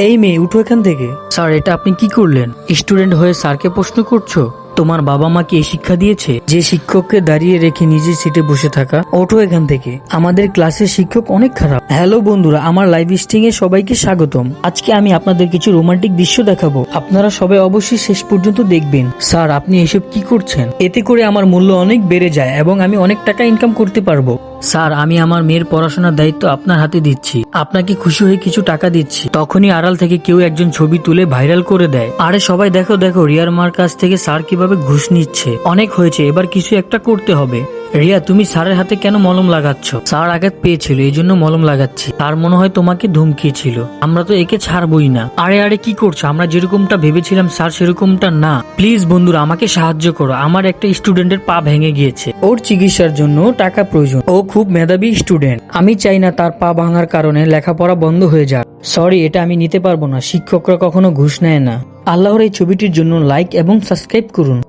এই মেয়ে, উঠো এখান থেকে। স্যার, এটা আপনি কি করলেন? স্টুডেন্ট হয়ে স্যারকে প্রশ্ন করছো? তোমার বাবা মা কি এই শিক্ষা দিয়েছে যে শিক্ষককে দাঁড়িয়ে রেখে নিজের সিটে বসে থাকা? ওঠো এখান থেকে, আমাদের ক্লাসের শিক্ষক অনেক খারাপ। হ্যালো বন্ধুরা, আমার লাইভ স্ট্রিং এ সবাইকে স্বাগতম। আজকে আমি আপনাদের কিছু রোমান্টিক দৃশ্য দেখাবো, আপনারা সবাই অবশ্যই শেষ পর্যন্ত দেখবেন। স্যার, আপনি এসব কি করছেন? এতে করে আমার মূল্য অনেক বেড়ে যায় এবং আমি অনেক টাকা ইনকাম করতে পারবো। স্যার, আমি আমার মেয়ের পড়াশোনার দায়িত্ব আপনার হাতে দিচ্ছি, আপনাকে খুশি হয়ে কিছু টাকা দিচ্ছি। তখনই আড়াল থেকে কেউ একজন ছবি তুলে ভাইরাল করে দেয়। আরে সবাই দেখো দেখো, রিয়ার মার কাছ থেকে স্যার কিভাবে ঘুষ নিচ্ছে। অনেক হয়েছে, এবার কিছু একটা করতে হবে। রিয়া, তুমি স্যারের হাতে কেন মলম লাগাচ্ছ? স্যার আঘাত পেয়েছিল, এই জন্য মলম লাগাচ্ছি। তার মনে হয় তোমাকে ধমকিয়েছিল। আমরা তো একে ছাড়বই না। আরে আরে, কি করছো? আমরা যেরকমটা ভেবেছিলাম স্যার সেরকমটা না। প্লিজ বন্ধুরা, আমাকে সাহায্য করো। আমার একটা স্টুডেন্টের পা ভেঙে গিয়েছে, ওর চিকিৎসার জন্য টাকা প্রয়োজন। ও খুব মেধাবী স্টুডেন্ট, আমি চাই না তার পা ভাঙার কারণে লেখাপড়া বন্ধ হয়ে যাক। সরি, এটা আমি নিতে পারবো না। শিক্ষকরা কখনো ঘুষ নেয় না। আল্লাহর এই ছবিটির জন্য লাইক এবং সাবস্ক্রাইব করুন।